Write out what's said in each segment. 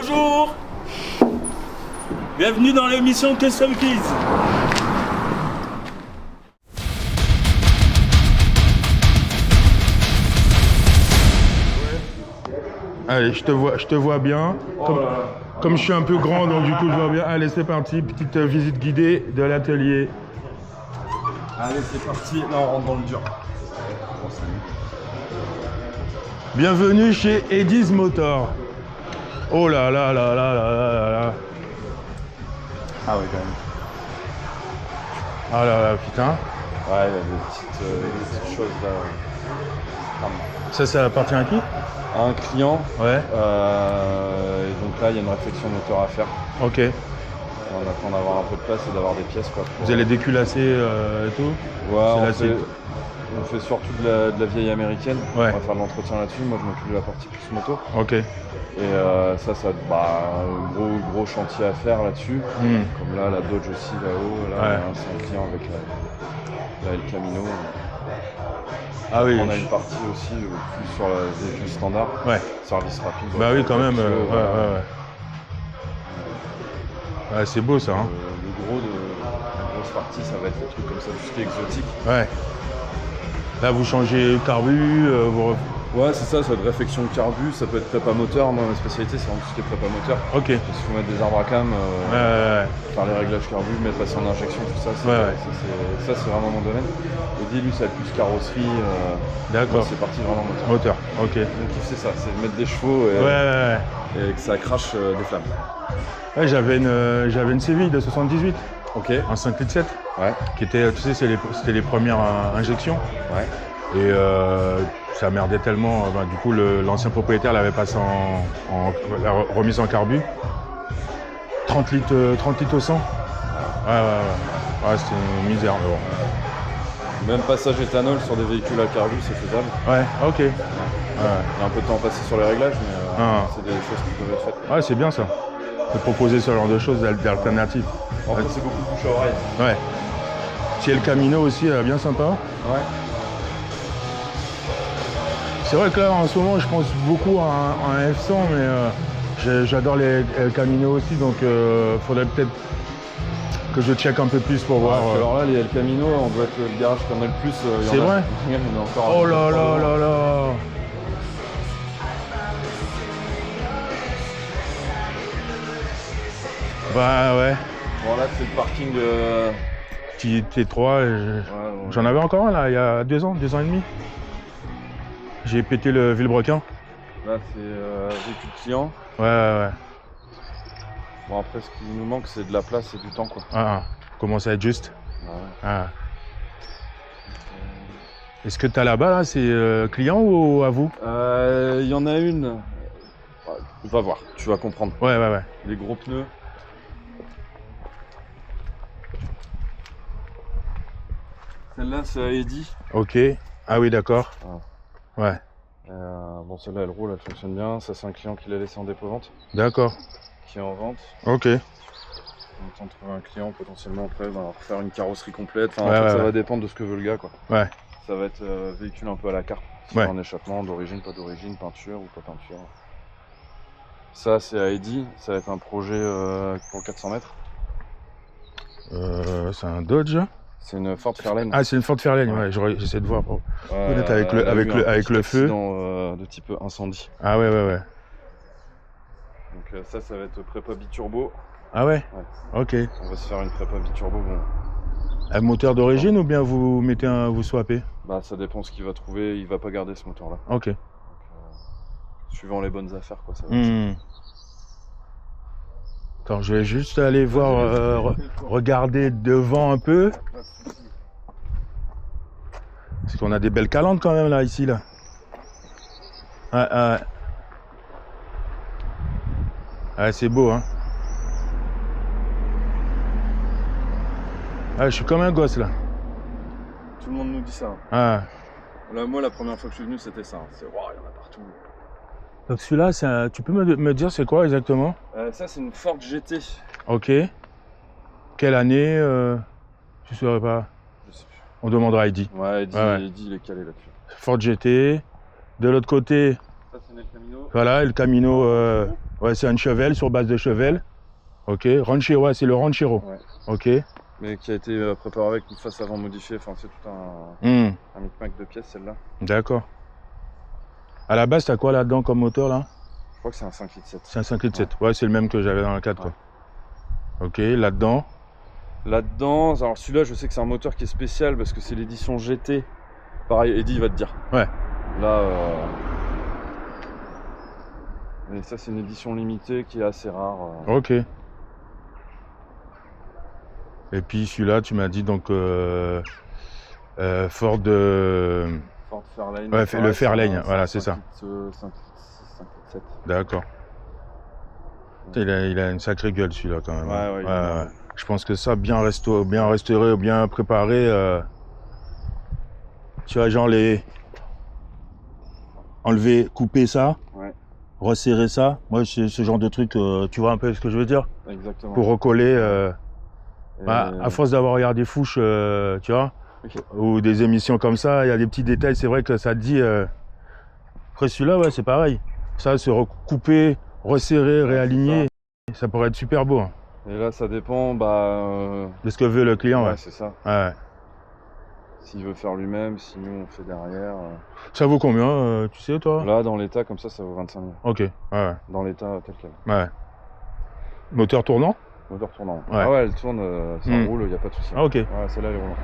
Bonjour. Bienvenue dans l'émission Custom Kids. Allez, je te vois bien. Comme je suis un peu grand, donc du coup je vois bien. Allez, c'est parti, petite visite guidée de l'atelier. Allez, c'est parti. Là, on rentre dans le dur. Bienvenue chez Eddie's Motor. Oh là là là là là là là. Ah oui, quand même. Ah là là, putain. Ouais, il y a des petites choses là. Ça appartient à qui? À un client. Ouais. Et donc là, il y a une réflexion moteur à faire. Ok. On attend d'avoir un peu de place et d'avoir des pièces. Quoi, Vous allez déculasser et tout? Ouais, on fait surtout de la vieille américaine. Ouais. On va faire de l'entretien là-dessus. Moi, je m'occupe de la partie plus moto. Ok. Et ça un gros chantier à faire là-dessus. Comme là, la Dodge aussi là-haut. Là, Ouais. c'est un client avec la El Camino. Ah oui. On a une partie aussi plus sur le véhicule standard. Ouais. Service rapide. Bah oui, quand même. voilà. Ouais, c'est beau ça. Hein. La grosse partie, ça va être des trucs comme ça, tout ce qui est exotique. Ouais. Là, vous changez le carbu, Ouais, c'est ça va être réflexion de carbu, ça peut être prépa moteur. Moi, ma spécialité, c'est vraiment tout ce qui est prépa moteur. Ok. Il faut mettre des arbres à cam, faire les réglages carbu, mettre passer en injection, tout ça. Ça, c'est vraiment mon domaine. Audi, lui, ça va être plus carrosserie. D'accord. C'est parti vraiment moteur. Ok. Donc, c'est ça, c'est mettre des chevaux et que ça crache des flammes. Ouais, j'avais une Séville de 78. Ok. Un 5 litres 7. Ouais. Qui était, tu sais, c'était les premières injections. Ouais. Et ça merdait tellement. Du coup, l'ancien propriétaire l'avait passé la remise en carbu. 30 litres au 100. Ouais, c'était une misère. Mais bon. Même passage éthanol sur des véhicules à carbu, c'est faisable. Ouais, ok. Il y a un peu de temps passé sur les réglages, mais c'est des choses qui peuvent être faites. Ouais, c'est bien ça. De proposer ce genre de choses d'alternatives. En fait, c'est beaucoup bouche à oreille. Ouais. Si El Camino aussi, bien sympa. Ouais. C'est vrai que là, en ce moment, je pense beaucoup à un F100, mais j'adore les El Camino aussi, donc faudrait peut-être que je check un peu plus pour voir. Alors là, les El Camino, on doit être le garage qu'on a le plus. C'est vrai? Il y en a encore. Oh là là là là! Bah ouais. Bon là, c'est le parking Petit T3, j'en avais encore un là, il y a 2 ans et demi. J'ai pété le Villebrequin. Là, c'est véhicule client. Ouais. Bon, après, ce qui nous manque, c'est de la place et du temps, quoi. Commence à être juste. Ouais. Est-ce que t'as là-bas, là, c'est client ou à vous? Il y en a une. Va voir, tu vas comprendre. Ouais. Les gros pneus. Celle-là, c'est à Eddy. Ok. Ah oui, d'accord. Ouais. Bon, celle-là, elle roule, elle fonctionne bien. Ça, c'est un client qui l'a laissé en dépôt-vente. D'accord. Qui est en vente. Ok. On attend de trouver un client potentiellement après, refaire une carrosserie complète. Ça va dépendre de ce que veut le gars, quoi. Ouais. Ça va être véhicule un peu à la carte. Si un échappement d'origine, pas d'origine, peinture ou pas peinture. Ça, c'est à Eddy. Ça va être un projet pour 400 mètres. C'est un Dodge. C'est une Ford Fairlane. Ah, c'est une Ford Fairlane, ouais, j'essaie de voir. Peut-être avec le feu. De type incendie. Ah ouais. Donc ça va être prépa biturbo. Ah ouais. Ok. On va se faire une prépa biturbo. Bon. Un moteur d'origine ou bien vous mettez vous swappez? Bah ça dépend ce qu'il va trouver, il va pas garder ce moteur là. Ok. Donc, suivant les bonnes affaires quoi, ça va être ça. Attends, je vais juste aller voir, regarder devant un peu. Parce qu'on a des belles calandres quand même là, ici là. Ouais, c'est beau hein. Je suis comme un gosse là. Tout le monde nous dit ça. Là, moi la première fois que je suis venu c'était ça. C'est waouh, il y en a partout. Donc celui-là, tu peux me dire c'est quoi exactement? Ça c'est une Ford GT. Ok. Quelle année je saurais pas. Je sais plus. On demandera à Eddy. Ouais, Eddy il est calé là-dessus. Ford GT. De l'autre côté, Ça, c'est El Camino. Voilà, El Camino, ouais, c'est un Chevelle sur base de Chevelle. Ok, Ranchero, ouais, c'est le Ranchero. Ouais. Ok. Mais qui a été préparé avec une face avant modifiée. Enfin, c'est tout un micmac de pièces, celle-là. D'accord. À la base, t'as quoi là-dedans comme moteur là? Je crois que c'est un 5,7 litres. C'est un 5,7 litres. Ouais, c'est le même que j'avais dans le 4. Ouais. Quoi. Ok, là-dedans. Là-dedans, alors celui-là, je sais que c'est un moteur qui est spécial parce que c'est l'édition GT. Pareil, Eddy va te dire. Ouais. Là, mais ça, c'est une édition limitée qui est assez rare. Ok. Et puis celui-là, tu m'as dit donc Ford. Ford Fairlane. Ouais, le Fairlane, voilà, c'est ça. 5,7. D'accord. Il a une sacrée gueule celui-là quand même. Ouais. Je pense que ça, bien restauré, bien préparé. Tu vois, genre enlever, couper ça, resserrer ça. Moi, c'est ce genre de truc, tu vois un peu ce que je veux dire? Exactement. Pour recoller. À force d'avoir regardé Fouche, tu vois, ou des émissions comme ça, il y a des petits détails, c'est vrai que ça te dit. Après celui-là, ouais, c'est pareil. Ça, se recouper, resserrer, réaligner, ça pourrait être super beau. Hein. Et là, ça dépend de ce que veut le client. Ouais, ouais. c'est ça. Ouais. S'il veut faire lui-même, si nous on fait derrière. Ça vaut combien, tu sais, toi? Là, dans l'état, comme ça vaut 25 000. Ok, ouais. Dans l'état tel quel. Ouais. Moteur tournant? Moteur tournant. Ouais. Ah ouais, elle tourne, ça roule, il n'y a pas de souci. Ah, ok. Ouais, celle-là, elle est roulante.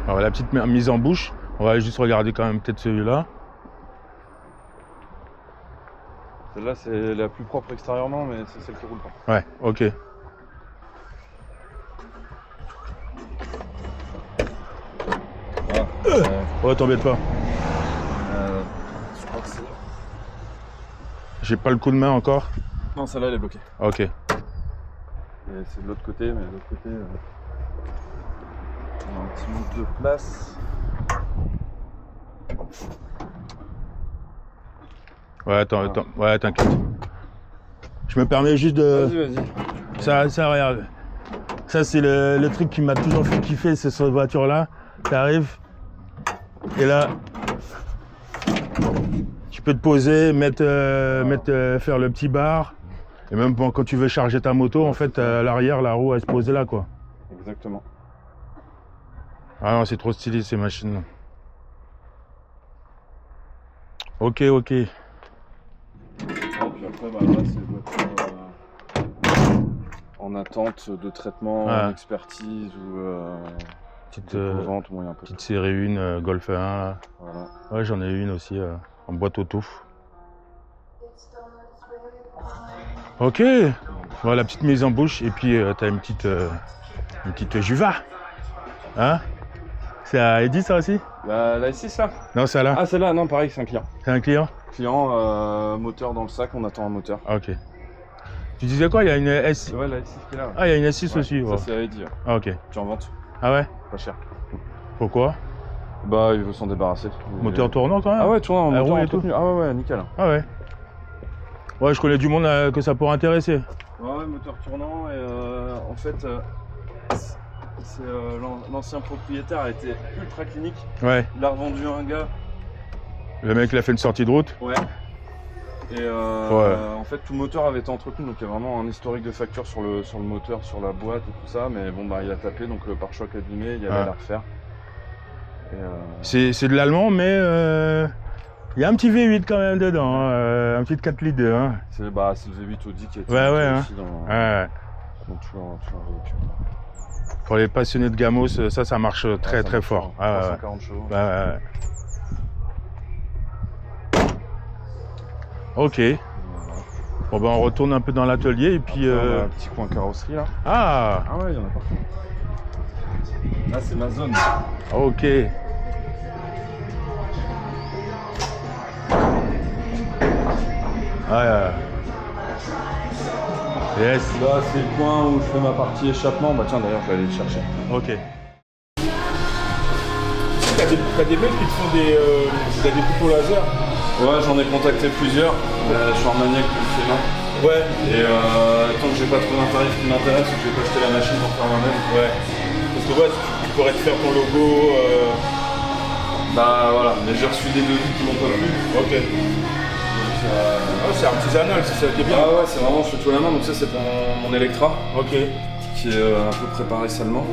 Alors, la petite mise en bouche, on va juste regarder quand même peut-être celui-là. Celle-là, c'est la plus propre extérieurement, mais c'est celle qui roule pas. Ouais, ok. Oh, t'embête pas. Je crois que c'est. J'ai pas le coup de main encore. Non, celle-là, elle est bloquée. Ok. Et c'est de l'autre côté, mais de l'autre côté, on a un petit manque de place. Ouais, t'inquiète. Je me permets juste de. Vas-y. Ça, regarde. Ça, c'est le truc qui m'a toujours fait kiffer, c'est cette voiture-là. T'arrives, et là, tu peux te poser, faire le petit bar. Et même quand tu veux charger ta moto, en fait, à l'arrière, la roue, elle se posait là, quoi. Exactement. Ah non, c'est trop stylé, ces machines. Ok. Et puis après, là, c'est une voiture en attente de traitement, en expertise ou petite série 1, Golf 1. Là. Voilà. Ouais, j'en ai une aussi en boîte auto. Ok. Voilà, la petite mise en bouche et puis t'as une petite Juva. Hein? C'est à Eddy ça aussi? La S6 là? Non, c'est là. Ah, celle-là, non, pareil, c'est un client. C'est un client? Client, moteur dans le sac, on attend un moteur. Ah, ok. Tu disais quoi? Il y a une S6? Ouais, la S6 qui est là. Ouais. Ah, il y a une S6 aussi. Ça, c'est à Eddy. Ouais. Ah, ok. Tu en ventes? Ah ouais? Pas cher. Pourquoi? Bah, il veut s'en débarrasser. Moteur tournant quand même? Ah ouais, tournant, moteur roule et entretenu. Ah ouais, nickel. Ah ouais. Ouais, je connais du monde que ça pourrait intéresser. Ouais, moteur tournant et en fait, l'ancien propriétaire a été ultra clinique. Ouais. Il a revendu à un gars. Le mec, il a fait une sortie de route? Ouais. Et en fait, tout le moteur avait été entretenu, donc il y a vraiment un historique de facture sur le moteur, sur la boîte et tout ça. Mais bon, bah, il a tapé, donc le pare-choc abîmé, il y avait à la refaire. C'est de l'allemand, mais il y a un petit V8 quand même dedans, un petit 4 litres. Hein. C'est le V8 Audi qui a été aussi dans tout leur véhicule. Pour les passionnés de Gamos, ça marche très fort. 340 chevaux. Ouais. Ok. Bon ben on retourne un peu dans l'atelier et puis. On a un petit coin carrosserie là. Ah ouais, il y en a partout. Là c'est ma zone. Ok. Yes. Là c'est le coin où je fais ma partie échappement. Bah tiens d'ailleurs je vais aller le chercher. Ok. T'as des mecs qui te font des découpes au laser? Ouais, j'en ai contacté plusieurs. Je suis en maniaque du schéma. Ouais. Et tant que j'ai pas trouvé un tarif qui m'intéresse, je vais pas acheter la machine pour faire moi-même. Ouais. Parce que ouais, tu pourrais te faire ton logo. Bah voilà, mais j'ai reçu des devis qui m'ont pas plu. Ok. C'est artisanal, c'est ça qui est bien. Ah ouais, c'est vraiment, je fais tout à la main, donc ça c'est pour mon Electra, Ok. qui est un peu préparé salement.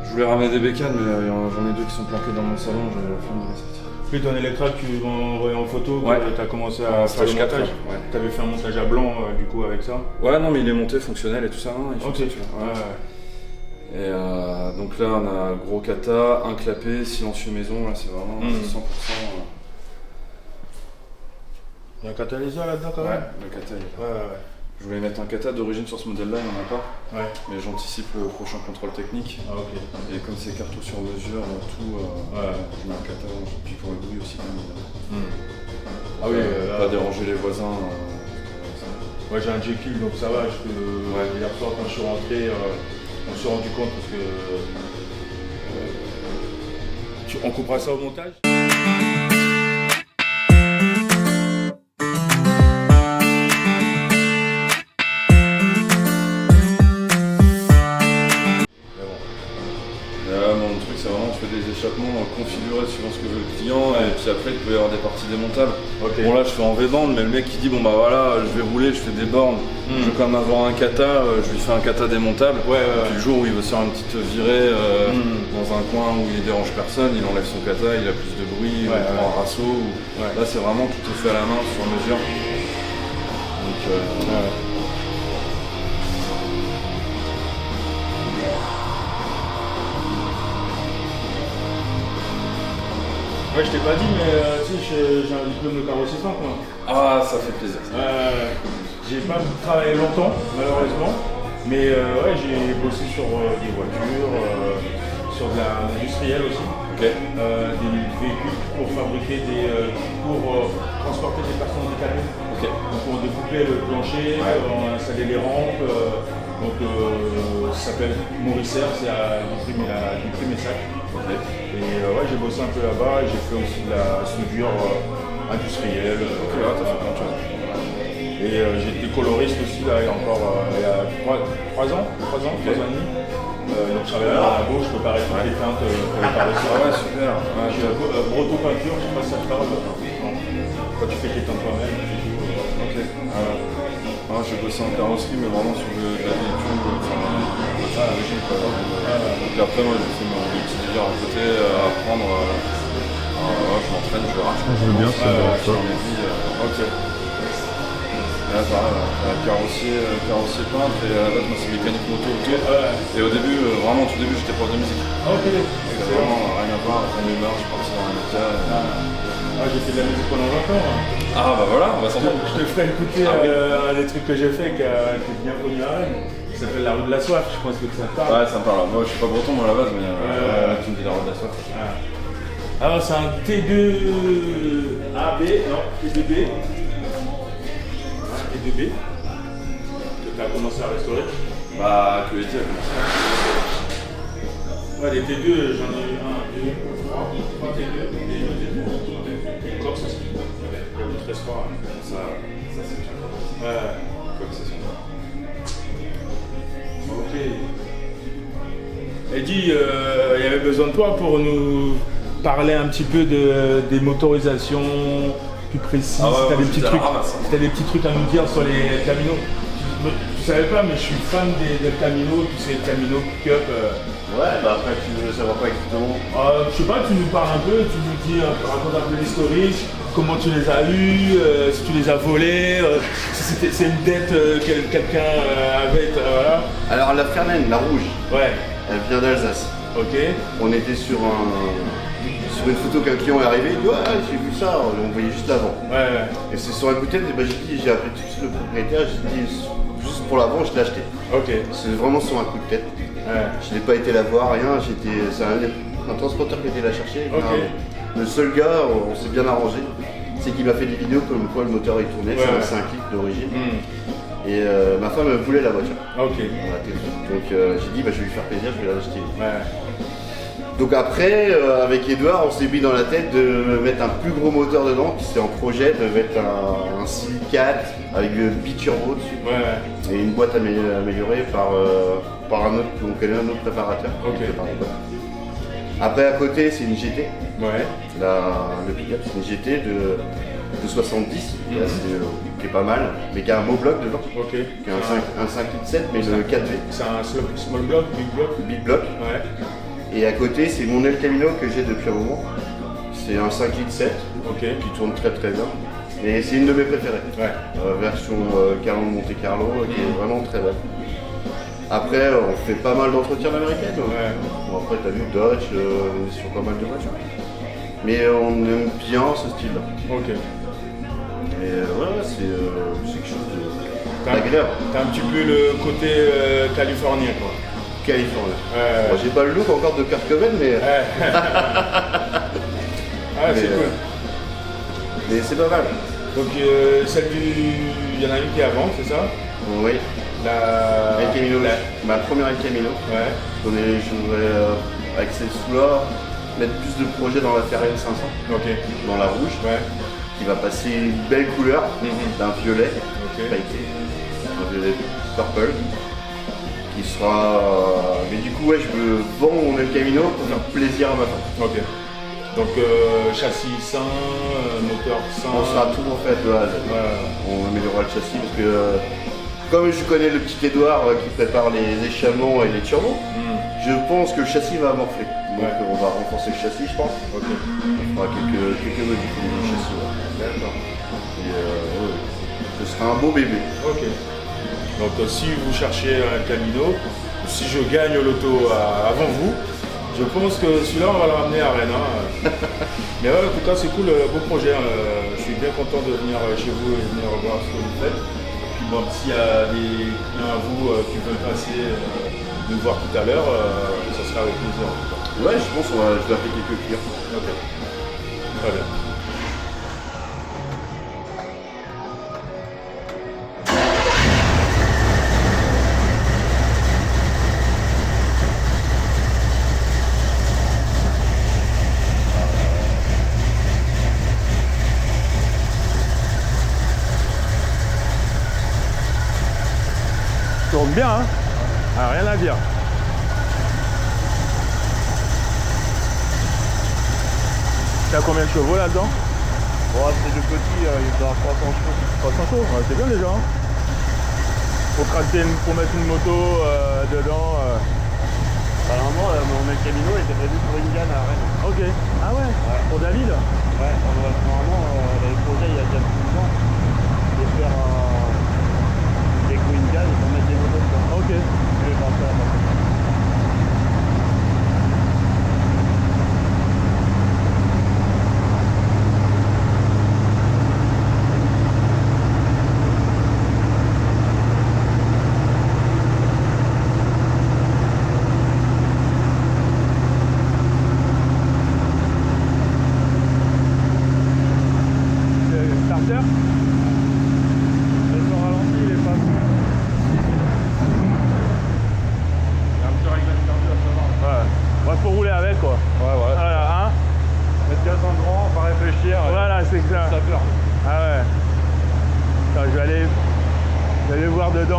Je voulais ramener des bécanes, mais j'en ai deux qui sont planquées dans mon salon, j'avais la flemme de les sortir. Puis ton Electra, tu m'as envoyé en photo, Ouais. tu as commencé à faire le stage 4, montage. ouais. Tu avais fait un montage à blanc du coup avec ça. Ouais, non, mais il est monté, fonctionnel et tout ça. Hein, il Ok. fonctionne, tu vois. Ouais. Et donc là, on a gros kata, un clapet, silencieux maison, là c'est vraiment 100%. Il y a un catalyseur là-dedans quand Ouais, même. le kata. Ouais. Je voulais mettre un kata d'origine sur ce modèle-là, il n'y en a pas. Ouais. Mais j'anticipe le prochain contrôle technique. Ah, ok. Et comme c'est carton sur mesure, tout, je mets un kata. Puis pour le bruit aussi, quand même. Ah oui, Pas déranger les voisins. Moi j'ai un Jekyll donc ça va. Hier soir quand je suis rentré, on s'est rendu compte parce que. On coupera ça au montage. Mon truc c'est vraiment, tu fais des échappements configurés suivant ce que veut le client, et puis après il peut y avoir des parties démontables. Ok. Bon là je fais en V-bande, mais le mec qui dit bon bah voilà, je vais rouler, je fais des bornes, je veux quand même avoir un kata, je lui fais un kata démontable. Puis le jour où il veut se faire une petite virée dans un coin où il dérange personne, il enlève son kata, il a plus de bruit, il prend un rassaut. Là c'est vraiment tout est fait à la main sur mesure. Donc, Ouais, je t'ai pas dit, mais tu sais, j'ai un diplôme de carrossiste moi. ah ça fait plaisir. J'ai pas travaillé longtemps, malheureusement, mais ouais, j'ai bossé sur des voitures, sur de l'industriel aussi, des véhicules pour fabriquer pour transporter des personnes handicapées. Donc on découpait le plancher, on installait les rampes. Donc ça s'appelle Mauricère, c'est à Dupré-Messac. Et ouais, j'ai bossé un peu là-bas et j'ai fait aussi de la soudure industrielle. Et j'ai été coloriste aussi là, il y a encore il y a 3 ans et demi. Donc je travaillais à la gauche, je préparais toutes les teintes pour les carrosseries. Ah ouais, super. J'ai Broto peinture, je sais pas si ça te parle. Quand tu fais tes teintes toi-même, tu fais tout. J'ai bossé en carrosserie, mais vraiment sur la véhicule. Donc après, moi j'ai fait mon petit délire à côté, à apprendre. Je m'entraîne, je rachète. Je veux bien, c'est sur mes vies. Là, pareil, carrossier peintre, et à la base, moi c'est mécanique moto autour. Et au début, vraiment au tout début, j'étais prof de musique. C'est vraiment rien à voir, à mes marges, je suis parti dans un métier. J'ai fait de la musique pendant 20 ans. Ah bah voilà, on va s'entendre. Je te ferai écouter un des trucs que j'ai fait qui est bien connu à Rennes. Il s'appelle La Rue de la Soif, je pense que ça te parle. Ouais, ça me parle. Moi je suis pas breton moi à la base, mais tu me dis La Rue de la Soif. Alors c'est un T2AB, non, T2B. T2B. Que tu as commencé à restaurer. Bah, que l'été a commencé. Ouais, les T2, j'en ai eu 1, 2, 3 T2. Et Corse aussi. Le 13 fort. Ça c'est bien. Comme c'est son. Ok. Eddie, il y avait besoin de toi pour nous parler un petit peu des motorisations plus précises. Si t'as des petits trucs à nous dire sur les Camino. Tu savais pas, mais je suis fan des Camino, tous ces Camino pick-up. Ouais, bah après tu veux savoir quoi exactement. Je sais pas, tu nous parles un peu, tu nous dis, racontes un peu l'historique, comment tu les as eus, si tu les as volés, si c'est une dette que quelqu'un avait, voilà. Alors la Fernand, la rouge, Ouais, elle vient d'Alsace. ok. On était sur une photo qu'un client est arrivé, il dit ouais, j'ai vu ça, on voyait juste l'avant. Ouais. Et c'est sur la bouteille, j'ai appelé tout de suite le propriétaire, j'ai dit juste pour l'avant, je l'ai acheté. Ok. C'est vraiment sur un coup de tête. Ouais. Je n'ai pas été la voir, rien, c'est un transporteur qui était la chercher. Ok. Le seul gars, on s'est bien arrangé, c'est qu'il m'a fait des vidéos comme quoi le moteur il tournait, c'est un clip d'origine. Et ma femme voulait la voiture. Ok. Donc j'ai dit bah, je vais lui faire plaisir, je vais l'acheter. Ouais. Donc après, avec Edouard, on s'est mis dans la tête de mettre un plus gros moteur dedans, qui c'était en projet de mettre un silicate avec le biturbo dessus. Ouais. Et une boîte améliorée par un autre, on connaît un autre préparateur. Ok. Après, à côté, c'est une GT. Ouais. Le pick-up, c'est une GT de 70, qui est pas mal, mais qui a un beau bloc dedans. Ok. Qui a un 5 litres 7, mais le 4V. C'est un small block, big block. Big block. Ouais. Et à côté, c'est mon El Camino que j'ai depuis un moment. C'est un 5 litres 7, qui tourne très très bien. Et c'est une de mes préférées. Ouais. Version Carlo Monte Carlo, qui est vraiment très belle. Après, on fait pas mal d'entretiens américaines. Ouais. Bon, après, t'as vu Dodge sur pas mal de voitures. Mais on aime bien ce style-là. Ok. Et ouais, c'est quelque chose d'agréable. T'as un petit peu le côté californien, quoi. Californien. Bon, j'ai pas le look encore de Kurt Cobain, mais. C'est cool. Mais c'est pas mal. Donc, celle il y en a une qui est avant, c'est ça? Oui. El Camino, ma première El Camino. Ouais. Je voudrais, avec ces sous-là, mettre plus de projets dans la Ferrari 500. Ok. Dans la rouge. Ouais. Qui va passer une belle couleur d'un violet. Pailleté. Un violet purple. Qui sera. Mais du coup, ouais, je veux vendre mon El Camino pour faire plaisir à ma femme. Ok. Donc châssis sain, moteur sain. On sera tout en fait de A à Z. On améliorera le châssis parce que comme je connais le petit Edouard qui prépare les échalements et les turbos, je pense que le châssis va morfler. Donc on va renforcer le châssis, je pense. Ok. On fera quelques modifications du châssis. D'accord. Et ce sera un beau bébé. Ok. Donc si vous cherchez un Camino, si je gagne au loto avant vous, je pense que celui-là on va le ramener à Rennes. Mais ouais, en tout cas c'est cool, beau projet. Je suis bien content de venir chez vous et venir voir ce que vous faites. Bon, s'il y a des clients à vous qui veulent passer nous voir tout à l'heure, ça sera avec plaisir. Ouais, je pense je vais appeler quelques clients. Ok. Très bien. Tourne bien, hein. Ah, rien à dire. T'as combien de chevaux là-dedans? Bon, c'est le petit, il doit avoir 300 chevaux. 300 chevaux, ouais, c'est bien déjà. Hein. Pour mettre une moto dedans. Normalement, mon El Camino était prévu pour une gamme à Rennes. Ok. Ah ouais, pour David? Ouais, normalement, les projets, il y a déjà plus de temps de faire des Queen Gun pour mettre des motos dedans. Ok. Je vais faire ça.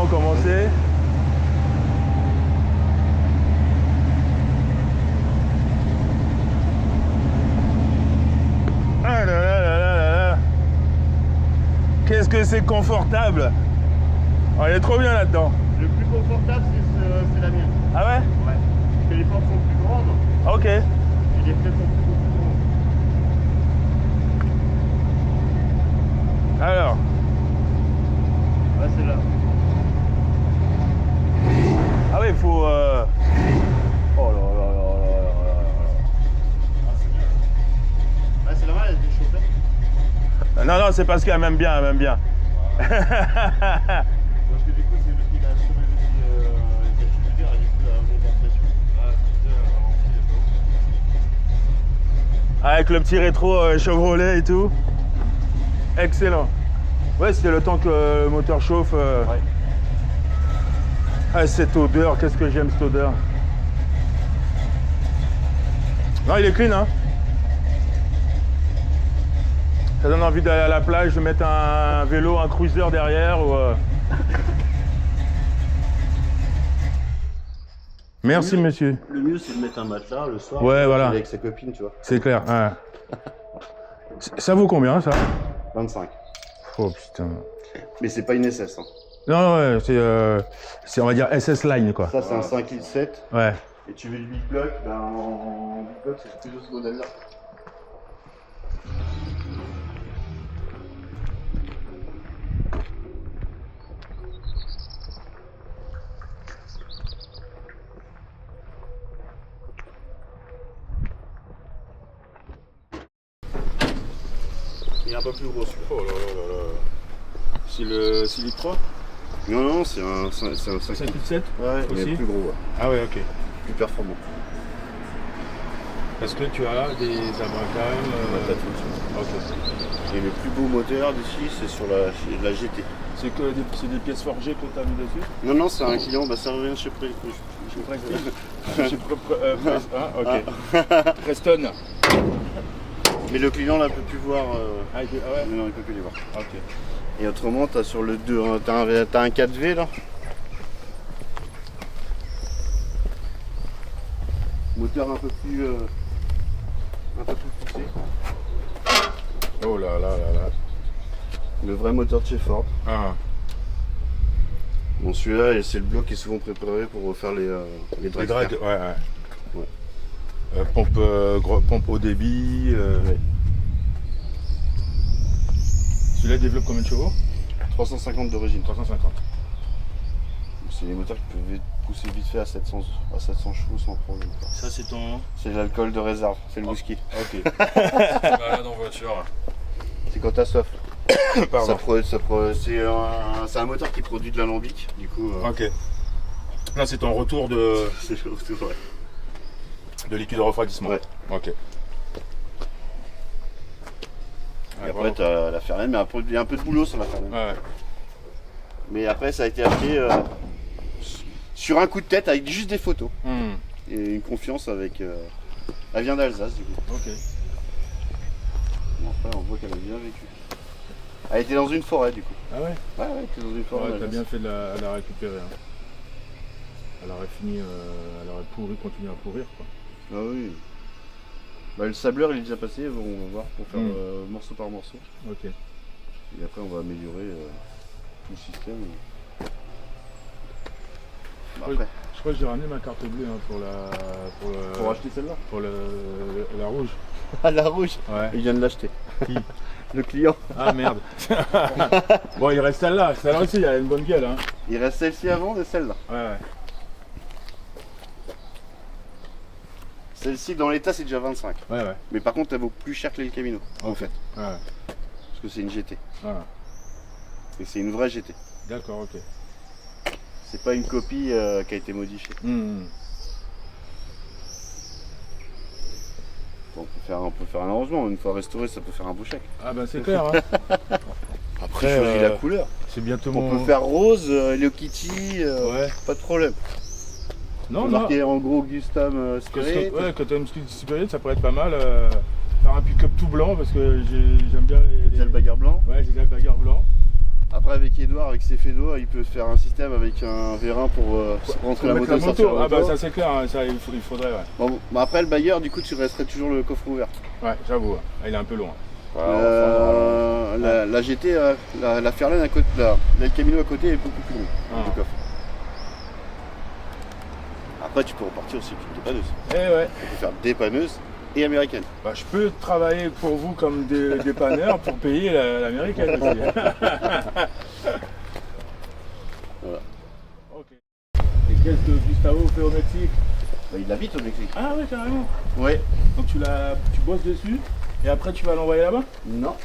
Commencer. Ah là là là là là. Qu'est-ce que c'est confortable. Oh, il est trop bien là-dedans. Le plus confortable c'est la mienne. Ah ouais? Ouais. Parce que les portes sont plus grandes. Ok. Et les fenêtres sont plus grandes. Alors. Ouais, c'est là. Ah oui, il faut... Oh là là là là là là. Ah, c'est bien. Ouais, c'est normal, elle est chauffée. Non, non, c'est parce qu'elle m'aime bien, elle m'aime bien. Parce que du coup, c'est parce qu'il a soulevé le calculateur et du coup, la monte en pression. Avec le petit rétro Chevrolet et tout. Excellent. Ouais, c'était le temps que le moteur chauffe. Ouais. Ah, cette odeur, qu'est-ce que j'aime cette odeur. Non, il est clean, hein. Ça donne envie d'aller à la plage, de mettre un vélo, un cruiser derrière ou... Merci, monsieur. Le mieux, c'est de mettre un matelas le soir. Ouais, voilà. Avec sa copine, tu vois. C'est clair. Ouais. Ça vaut combien, ça? 25. Oh, putain. Mais c'est pas une SS. Hein. Non, ouais, c'est, on va dire, SS Line, quoi. Ça, c'est un 5 litres 7. Ouais. Et tu veux du big block, ben en big block, c'est plutôt ce modèle-là. Il est un peu plus gros celui-là. Oh là là là là. C'est le 6 litres 3? Non, non, c'est un 5 5 litres 7? Ouais, aussi mais plus gros, ouais. Ah ouais, ok. Plus performant. Parce que tu as des abracams. T'as tout dessus. Ok. Et le plus beau moteur d'ici, c'est sur la GT. C'est que des pièces forgées que tu as mis dessus? Non, non, c'est un client, bah ça revient chez Ok. Preston. Mais le client là peut plus voir. Ah ouais? Non, il peut plus les voir. Ok. Et autrement, t'as sur le 2, t'as un 4V là. Moteur un peu plus poussé. Oh là là là là. Le vrai moteur de chez Ford. Ah. Bon, celui-là, c'est le bloc qui est souvent préparé pour faire les Les drags. drags, ouais. Ouais. Pompe au débit. Ouais. Celui-là développe combien de chevaux? 350 d'origine. 350. C'est des moteurs qui peuvent pousser vite fait à 700 chevaux sans problème. Ça c'est ton... C'est l'alcool de réserve, c'est le whisky. Ok. Malade en voiture. C'est quand t'as soif. Pardon. C'est un moteur qui produit de l'alambic, du coup. Ok. Là c'est ton retour de C'est vrai. liquide de refroidissement. Ouais. Ok. Et après t'as la Fairlane, mais il y a un peu de boulot sur la Fairlane. Ouais. Mais après ça a été acheté sur un coup de tête avec juste des photos. Et une confiance avec... elle vient d'Alsace du coup. Ok. Bon, après on voit qu'elle a bien vécu. Elle était dans une forêt du coup. Ah ouais? Ouais, elle était dans une forêt. Ouais, t'as d'Alsace. bien fait de la récupérer. Hein. Elle aurait fini, elle aurait pourri, continué à pourrir quoi. Ah oui. Bah, le sableur il est déjà passé, on va voir pour faire morceau par morceau. Ok. Et après on va améliorer tout le système. Bah, après, Je crois que j'ai ramené ma carte bleue hein, pour acheter celle-là. pour la rouge. Ah la rouge. Ouais. Il vient de l'acheter. Qui? Le client. Ah merde. Bon il reste celle-là. Celle-là aussi, elle a une bonne gueule. Hein. Il reste celle-ci avant et celle-là. Ouais. Celle-ci dans l'état c'est déjà 25. Ouais. Mais par contre elle vaut plus cher que l'El Camino en fait. Ouais. Parce que c'est une GT. Voilà. Et c'est une vraie GT. D'accord, ok. C'est pas une copie qui a été modifiée. On peut faire un arrangement, une fois restauré ça peut faire un beau chèque. Ah bah c'est clair. Hein. Après tu choisis la couleur. C'est bientôt On mon... peut faire rose, Hello Kitty, Ouais. pas de problème. Non, On peut marquer en gros Custom Spirit. Ouais, Custom Spirit, ça pourrait être pas mal. Faire un pick-up tout blanc parce que j'aime bien J'ai le bagarre blanc. Ouais, j'ai déjà le bagarre blanc. Après avec Edouard, avec ses fédois, il peut faire un système avec un vérin pour rentrer la Mettre moto, sortir la Ah bah moto. ça c'est clair, hein, ça il faudrait ouais. Bon, bah après le bagarre, du coup tu resterais toujours le coffre ouvert. Ouais, j'avoue, ouais. Il est un peu loin. La GT, la Fairlane à côté, l'El Camino à côté est beaucoup plus long, le coffre. Après tu peux repartir aussi avec une dépanneuse. Eh ouais. On peut faire dépanneuse et américaine. Bah, je peux travailler pour vous comme dépanneur pour payer l'américaine aussi. Voilà. Ok. Et qu'est-ce que Gustavo fait au Mexique? Bah, il habite au Mexique. Ah ouais, carrément. Ouais. Donc tu bosses dessus et après tu vas l'envoyer là-bas? Non.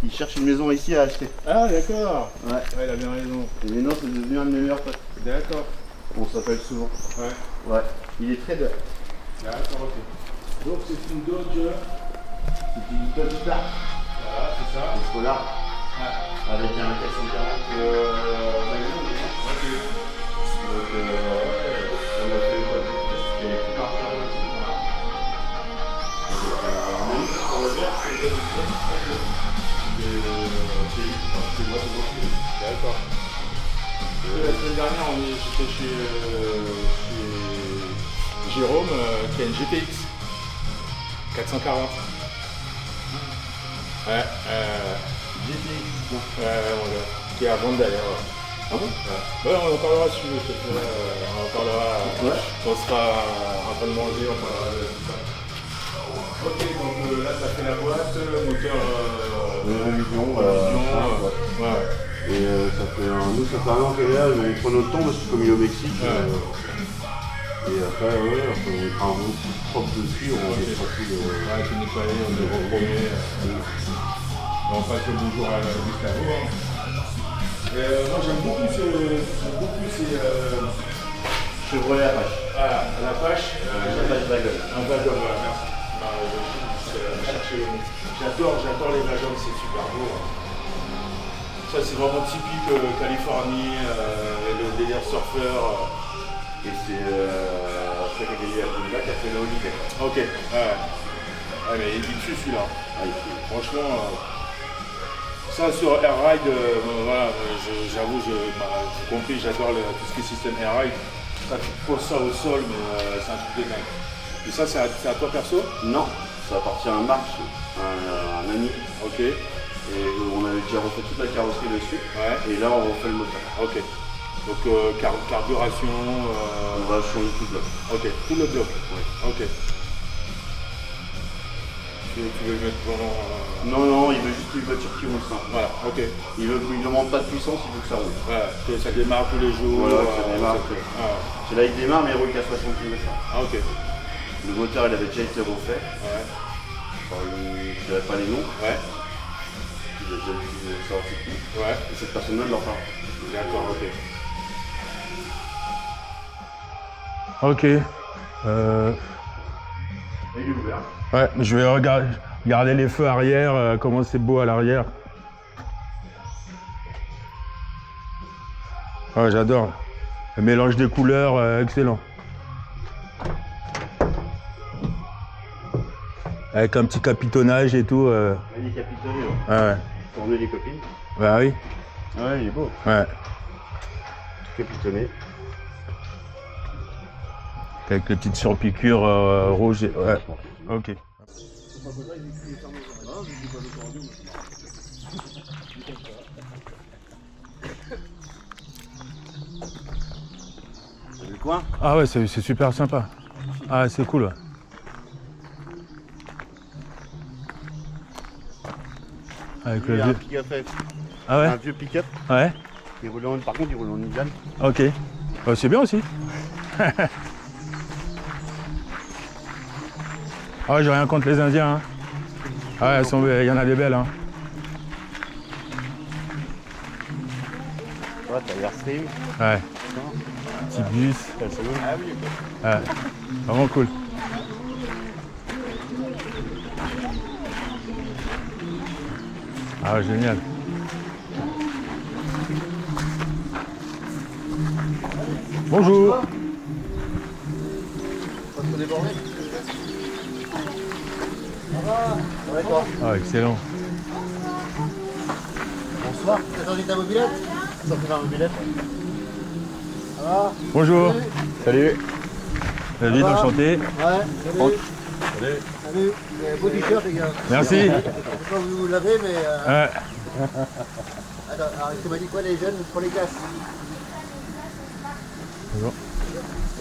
Il cherche une maison ici à acheter. Ah d'accord. Ouais. Ouais, il a bien raison. Et maintenant c'est devenu un de mes meilleurs potes. D'accord. On s'appelle souvent. Ouais. Ouais. Il est trader. D'accord, ok. Donc c'est une Dodge. C'est une Dodge Dart. Voilà, c'est ça. Au Scholar. Ouais. Avec un 440 magasin. Ok. Donc on a fait quoi? C'était tout par terre aussi. D'accord. La semaine dernière, j'étais chez Jérôme qui a une GTX 440. Ouais, GTX. Ouais, qui est à vendre d'ailleurs. Ah bon? Ouais, on en parlera si tu veux. On en parlera quand on sera en train de manger, on parlera de tout ça. Ok, donc là ça fait la boîte, moteur Vision, ouais. Et ça fait un an qu'elle est là, mais il prend notre temps parce que comme il est au Mexique. Et après, on mettra un bon coup propre dessus, on mettra tout le... Ouais, tout nettoyer, on le repromet. On passe le bonjour à Gustavo. Moi j'aime beaucoup ces Chevrolet Apache. Voilà, l'Apache. Apache Wagon. Un wagon, voilà, merci. J'adore les wagons, c'est super beau. Ça c'est vraiment typique Californie, le délire surfeur. Et c'est après qu'il a gagné la Punja qui a fait le Holiday. Ok, ouais, mais il tue celui-là. Franchement, ça sur Air Ride, voilà, j'avoue, j'ai compris, j'adore tout ce qui est système Air Ride. Ça, tu poses ça au sol, mais c'est un truc de dingue. Et ça, c'est à toi perso? Non, ça appartient à Marc, un ami. Ok. Et on avait déjà refait toute la carrosserie dessus. Ouais. Et là, on refait le moteur. Ok. Donc carburation. On va changer tout le bloc. Ok, tout le bloc. Ouais. Ok. Tu veux mettre vraiment. Non, il veut juste une voiture qui roule simple. Voilà, ok. Il demande pas de puissance, il veut que ça roule. Voilà, que ça démarre tous les jours. Voilà, que ça démarre. Ah. C'est là, il démarre, mais il roule qu'à 60 km/h. Ah, ok. Le moteur, il avait déjà été refait. Ouais. Enfin, je dirais pas les noms. Ouais. Il a déjà vu sorti. Ouais. Et cette personne-là ne leur parle. D'accord, ok. Ok. Et il est ouvert. Ouais, je vais regarder les feux arrière, comment c'est beau à l'arrière. Ouais, j'adore. Le mélange des couleurs, excellent. Avec un petit capitonnage et tout. Il est capitonné. Ouais. Tourner les copines. Bah oui. Ouais, il est beau. Ouais. Capitonné. Avec les petites surpiqûres rouges. Ouais. Ok. T'as vu le coin? Ah ouais, c'est super sympa. Ah, c'est cool. Ouais. Avec Il le y a un vieux. pick-up F. Ah ouais? Un vieux pick-up. Ouais. Par contre, il roule en Indian. Ok. C'est bien aussi. Ah, j'ai rien contre les Indiens. Hein. Ah, il y en a des belles. Hein. Ouais, t'as Airstream. Ouais. Petit bus. Ouais. Vraiment cool. Ah, génial. Bonjour. Ah, excellent. Bonsoir, t'as changé ta mobilette? Ça fait ma mobilette. Ça va? Bonjour. Salut. David, enchanté. Ouais, salut. Salut. Beau t-shirt, les gars. Merci. Je sais pas où vous l'avez, mais. Ouais. Attends, alors, tu m'as dit quoi, les jeunes pour les casses? Bonjour.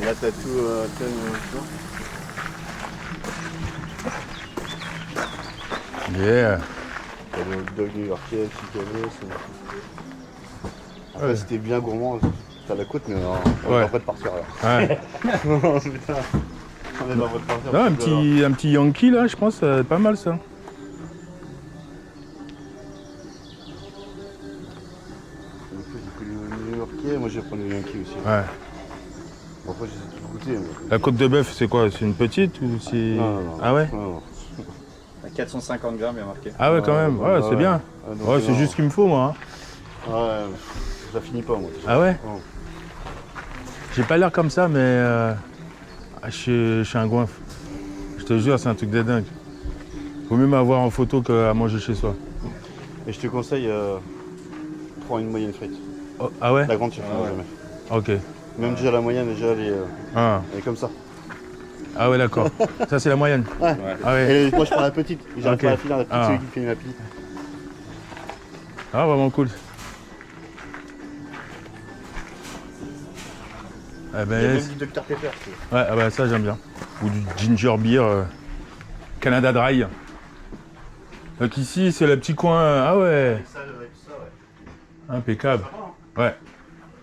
Et là, t'as tout. Yeah. T'as le hot dog new-yorkais, chicanos. Après, c'était bien gourmand. T'as la côte, mais on est pas prêt de partir là. Ouais. Non, putain. On est pas prêt de partir. Non, un petit Yankee là, je pense, pas mal ça. Le new-yorkais, moi j'ai pris le Yankee aussi. Ouais. Bon, après, j'ai tout goûté. Mais... La côte de bœuf, c'est quoi? C'est une petite ou c'est. Non. Ah ouais? Non. À 450 grammes, il y a marqué. Ah ouais, quand même. Ouais, c'est bien. donc, Ouais, c'est juste ce qu'il me faut moi. Hein. Ouais, ça finit pas moi. Ah ouais? Non. J'ai pas l'air comme ça, mais je suis un goinfre. Je te jure, c'est un truc de dingue. Vaut mieux m'avoir en photo qu'à manger chez soi. Et je te conseille, prends une moyenne frite. Oh, ah ouais? La grande, tu ne feras jamais. Ok. Même déjà la moyenne, déjà elle est Ah. comme ça. Ah ouais, d'accord. Ça, c'est la moyenne. Ouais. Ah ouais. Et moi, je prends la petite. J'arrive Ok. pas à la finir, la petite, Ah. c'est lui qui finit la petite. Ah, vraiment cool. Ah Il y a ben, même du Dr Pepper. ouais, ah bah ça j'aime bien. Ou du ginger beer Canada Dry. Donc ici c'est le petit coin. Ah ouais, impeccable. Ouais.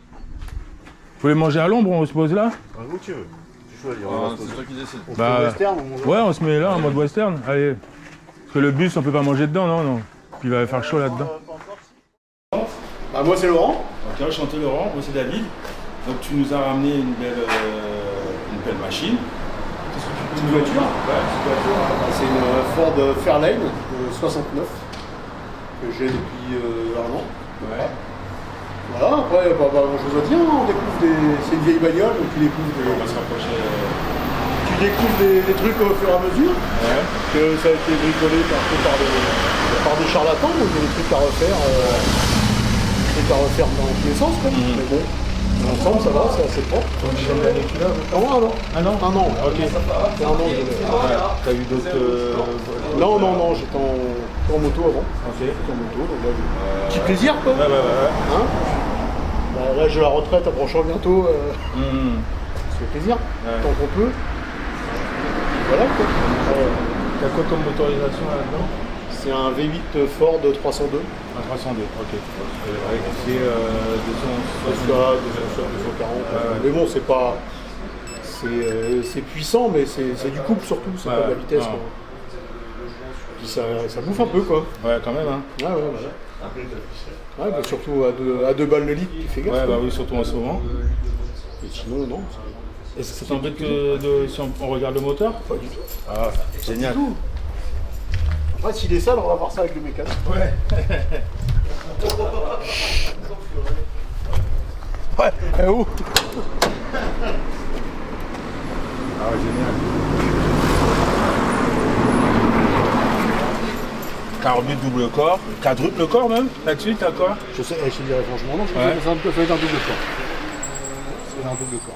Vous voulez manger à l'ombre, on se pose là? Où tu veux. Tu choisis. C'est toi qui décides. On Bah, fait western, on mange. Ouais, on se met là en mode western. Allez. Parce que le bus on peut pas manger dedans, non. Puis il va faire chaud là-dedans. Bah, moi, c'est Laurent. Ok, enchanté Laurent, moi c'est David. Donc tu nous as ramené une belle machine. Qu'est-ce que tu peux Une voiture. Ouais, petite voiture. C'est une Ford Fairlane 69 que j'ai depuis un an. Ouais. Voilà, après, pas grand chose à dire, on découvre c'est une vieille bagnole, donc tu découvres On va se rapprocher. des trucs au fur et à mesure, Ouais. que ça a été bricolé un peu par des charlatans, donc il y a des trucs à refaire, dans tous les sens, quoi. Mais bon, dans l'ensemble, ça va, c'est assez propre. Combien d'années tu l'as? Un an. Ok. C'est un an que je l'ai. T'as eu d'autres. Non, j'étais en moto avant. Ok. J'étais en moto, donc là, petit plaisir, quoi. Ouais. Hein bah, là, j'ai la retraite approchant bientôt. Ça fait plaisir, tant qu'on peut. Voilà quoi. T'as quoi comme motorisation là-dedans? C'est un V8 Ford 302. Un 302, ok. C'est 260. 240. Mais bon, c'est pas. C'est puissant, mais c'est du couple surtout, c'est pas de la vitesse. Quoi. Puis ça bouffe un peu quoi. Ouais, quand même, hein. Ouais, bah, surtout à 2 balles le litre, tu fais gaffe. Ouais, quoi. bah oui, surtout en ce moment. Et sinon, non. Est-ce que ça t'embête si on regarde le moteur? Pas du tout. Ah, génial. Après, s'il est sale, on va voir ça avec le mécanique. Ouais. Ouais, eh oh. Ah, génial. Carbu double corps, quadruple corps même. Là-dessus, t'as quoi? Je sais, je te dirais franchement, non, Ouais. ça peut être un double corps. C'est un double corps.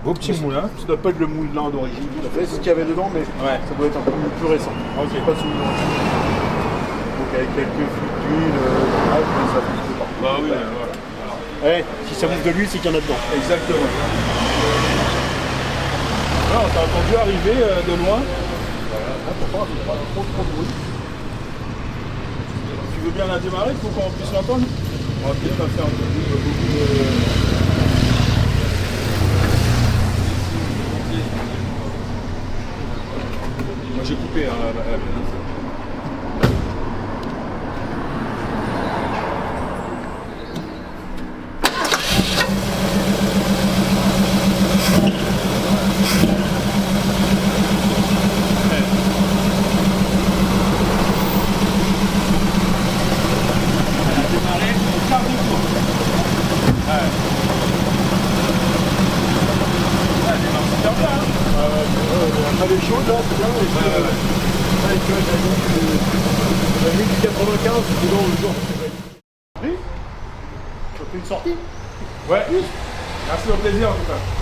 Beau petit moulin. Ça doit pas être le moulin d'origine tout à fait, c'est ce qu'il y avait dedans, mais Ouais. ça doit être un peu plus récent. Ok. Pas souvenir. Donc avec quelques flux d'huile, ça bouge pas. Bah oui, voilà. Ouais, si ça bouffe de l'huile, c'est qu'il y en a dedans. Exactement. Là, on t'a entendu arriver de loin. Pourquoi pas trop de bruit. Tu veux bien la démarrer pour qu'on puisse l'entendre? On va peut-être pas faire beaucoup de... Moi j'ai coupé hein, la Elle est chaude là, c'est bien. Avec la nuit du 95, c'est dans le jour. Oui. Ça fait une sortie. Ouais. Merci, au plaisir en tout cas.